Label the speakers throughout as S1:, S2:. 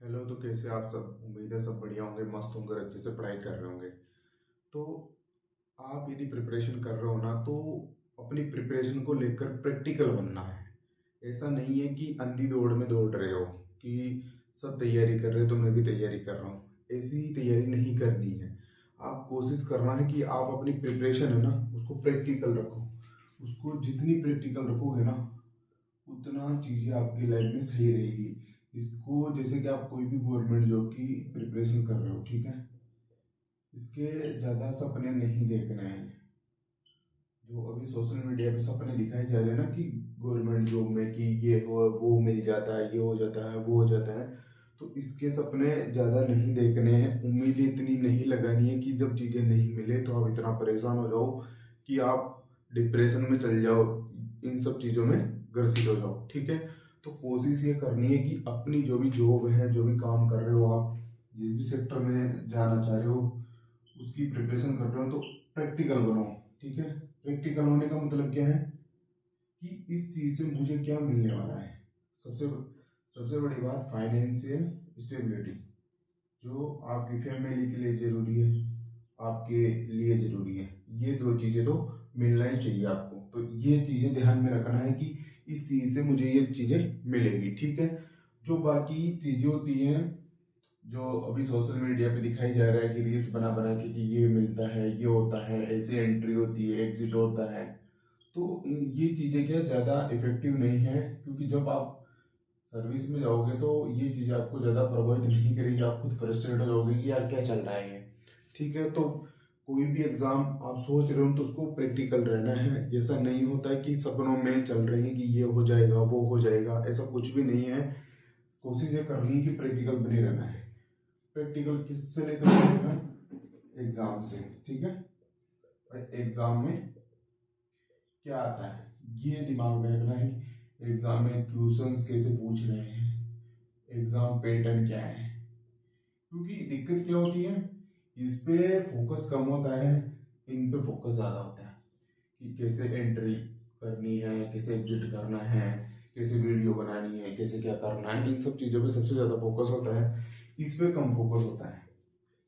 S1: Hello. तो कैसे आप सब? उम्मीद है सब बढ़िया होंगे, मस्त होंगे, अच्छे से पढ़ाई कर रहे होंगे। तो आप यदि प्रिपरेशन कर रहे हो ना, तो अपनी प्रिपरेशन को लेकर प्रैक्टिकल बनना है। ऐसा नहीं है कि अंधी दौड़ में दौड़ रहे हो कि सब तैयारी कर रहे हो तो मैं भी तैयारी कर रहा हूँ। ऐसी तैयारी नहीं करनी है। आप कोशिश करना है कि आप अपनी प्रिपरेशन है ना, उसको प्रैक्टिकल रखो। उसको जितनी प्रैक्टिकल रखोगे ना, उतना चीज़ें आपकी लाइफ में सही रहेगी। इसको जैसे कि आप कोई भी गवर्नमेंट जॉब की प्रिपरेशन कर रहे हो, ठीक है, इसके ज़्यादा सपने नहीं देखने हैं। जो अभी सोशल मीडिया पे सपने दिखाए जा रहे हैं ना कि गवर्नमेंट जॉब में कि ये हो, वो मिल जाता है, ये हो जाता है, वो हो जाता है, तो इसके सपने ज़्यादा नहीं देखने हैं। उम्मीदें इतनी नहीं लगानी है कि जब चीज़ें नहीं मिले तो आप इतना परेशान हो जाओ कि आप डिप्रेशन में चल जाओ, इन सब चीज़ों में ग्रसित हो जाओ, ठीक है। तो कोशिश ये करनी है कि अपनी जो भी जॉब है, जो भी काम कर रहे हो, आप जिस भी सेक्टर में जाना चाह रहे हो, उसकी प्रिपरेशन कर रहे हो, तो प्रैक्टिकल बनो, ठीक है। प्रैक्टिकल होने का मतलब क्या है कि इस चीज से मुझे क्या मिलने वाला है। सबसे सबसे बड़ी बात, फाइनेंशियल स्टेबिलिटी, जो आपकी फैमिली के लिए जरूरी है, आपके लिए जरूरी है। ये दो चीजें तो मिलना ही चाहिए आपको। तो ये चीजें ध्यान में रखना है कि इस चीज से मुझे ये चीजें मिलेगी, ठीक है। जो बाकी चीजें होती हैं, जो अभी सोशल मीडिया पे दिखाई जा रहा है कि रील्स बना बना के कि ये मिलता है, ये होता है, ऐसे एंट्री होती है, एग्जिट होता है, तो ये चीज़ें क्या ज़्यादा इफेक्टिव नहीं है। क्योंकि जब आप सर्विस में जाओगे तो ये चीज़ें आपको ज़्यादा प्रभावित नहीं करेगी। आप खुद फ्रस्ट्रेट हो जाओगे कि यार क्या चल रहा है ये, ठीक है। तो कोई भी एग्जाम आप सोच रहे हो तो उसको प्रैक्टिकल रहना है। ऐसा नहीं होता है कि सपनों में चल रहे हैं कि ये हो जाएगा, वो हो जाएगा, ऐसा कुछ भी नहीं है। कोशिश ये करनी है कि प्रैक्टिकल बने रहना है। प्रैक्टिकल किससे लेकर चलेगा? एग्जाम से, ठीक है। और एग्जाम में क्या आता है, ये दिमाग में रखना है कि एग्जाम में क्वेश्चंस कैसे पूछ रहे हैं, एग्जाम पैटर्न क्या है। क्योंकि दिक्कत क्या होती है, इस पे फोकस कम होता है, इन पे फोकस ज्यादा होता है कि कैसे एंट्री करनी है, कैसे एग्जिट करना है, कैसे वीडियो बनानी है, कैसे क्या करना है। इन सब चीजों पे सबसे ज्यादा फोकस होता है, इस पे कम फोकस होता है।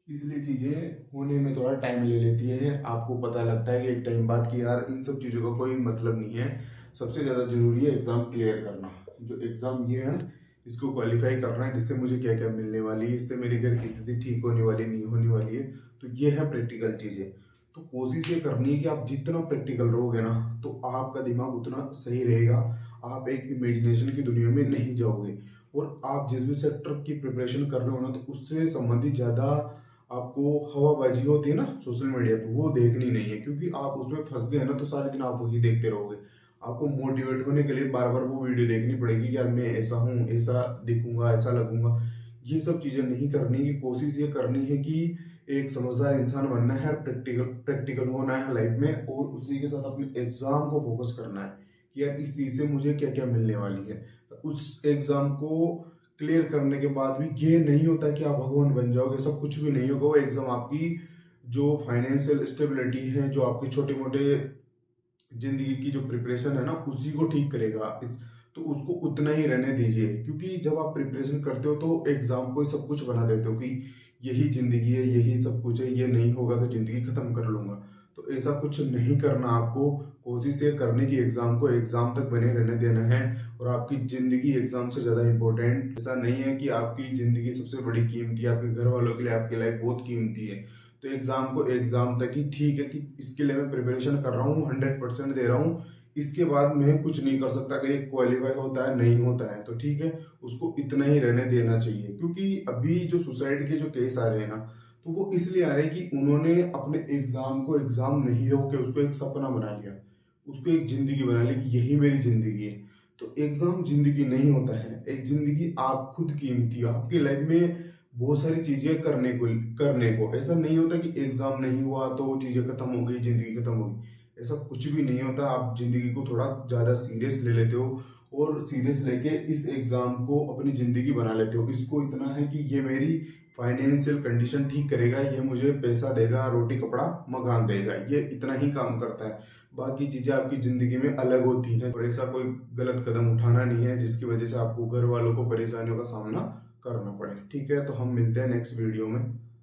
S1: इसलिए चीजें होने में थोड़ा टाइम ले लेती है। आपको पता लगता है कि एक टाइम बाद कि यार इन सब चीजों का कोई मतलब नहीं है। सबसे ज्यादा जरूरी है एग्जाम क्लियर करना। जो एग्जाम ये है, इसको क्वालिफाई करना है, जिससे मुझे क्या क्या मिलने वाली है, इससे मेरे घर की स्थिति ठीक होने वाली, नहीं होने वाली है। तो ये है प्रैक्टिकल चीजें। तो कोशिश ये करनी है कि आप जितना प्रैक्टिकल रहोगे ना, तो आपका दिमाग उतना सही रहेगा। आप एक इमेजिनेशन की दुनिया में नहीं जाओगे। और आप जिस भी सेक्टर की प्रिपरेशन कर रहे हो ना, तो उससे संबंधित ज्यादा आपको हवाबाजी होती है ना सोशल मीडिया पे, वो देखनी नहीं है। क्योंकि आप उसमें फंस गए ना, तो सारे दिन आप वही देखते रहोगे। आपको मोटिवेट होने के लिए बार बार वो वीडियो देखनी पड़ेगी कि यार मैं ऐसा हूँ, ऐसा दिखूंगा, ऐसा लगूंगा। ये सब चीजें नहीं करनी की कोशिश ये करनी है कि एक समझदार इंसान बनना है, प्रैक्टिकल प्रैक्टिकल होना है लाइफ में, और उसी के साथ अपने एग्जाम को फोकस करना है कि यार इस चीज से मुझे क्या क्या मिलने वाली है। उस एग्जाम को क्लियर करने के बाद भी ये नहीं होता कि आप भगवान बन जाओगे, सब कुछ भी नहीं होगा। वो एग्जाम आपकी जो फाइनेंशियल स्टेबिलिटी है, जो आपके छोटे मोटे जिंदगी की जो प्रिपरेशन है ना, उसी को ठीक करेगा। इस तो उसको उतना ही रहने दीजिए। क्योंकि जब आप प्रिपरेशन करते हो तो एग्जाम को ही सब कुछ बना देते हो कि यही जिंदगी है, यही सब कुछ है, ये नहीं होगा तो जिंदगी खत्म कर लूंगा। तो ऐसा कुछ नहीं करना आपको। कोशिश ये करने की एग्जाम को एग्जाम तक बने रहने देना है। और आपकी जिंदगी एग्जाम से ज्यादा इंपॉर्टेंट ऐसा नहीं है कि आपकी जिंदगी सबसे बड़ी कीमती है। आपके घर वालों के लिए आपकी लाइफ बहुत कीमती है। तो एग्जाम को एग्जाम तक ही ठीक है कि इसके लिए मैं प्रिपरेशन कर रहा हूँ, 100% दे रहा हूँ। इसके बाद मैं कुछ नहीं कर सकता कि ये क्वालिफाई होता है नहीं होता है, तो ठीक है, उसको इतना ही रहने देना चाहिए। क्योंकि अभी जो सुसाइड के जो केस आ रहे हैं ना, तो वो इसलिए आ रहे हैं कि उन्होंने अपने एग्जाम को एग्जाम नहीं रोक के उसको एक सपना बना लिया, उसको एक जिंदगी बना ली कि यही मेरी जिंदगी है। तो एग्जाम जिंदगी नहीं होता है। एक जिंदगी आप खुद कीमती है। आपकी लाइफ में बहुत सारी चीजें करने को ऐसा नहीं होता कि एग्जाम नहीं हुआ तो चीजें खत्म हो गई, जिंदगी खत्म हो गई। ऐसा कुछ भी नहीं होता। आप जिंदगी को थोड़ा ज्यादा सीरियस ले लेते हो, और सीरियस लेके इस एग्जाम को अपनी जिंदगी बना लेते हो। इसको इतना है कि ये मेरी फाइनेंशियल कंडीशन ठीक करेगा, ये मुझे पैसा देगा, रोटी कपड़ा मकान देगा, ये इतना ही काम करता है। बाकी चीजें आपकी जिंदगी में अलग होती हैं। और ऐसा कोई गलत कदम उठाना नहीं है जिसकी वजह से आपको घर वालों को परेशानियों का सामना करना पड़े। ठीक है, तो हम मिलते हैं नेक्स्ट वीडियो में।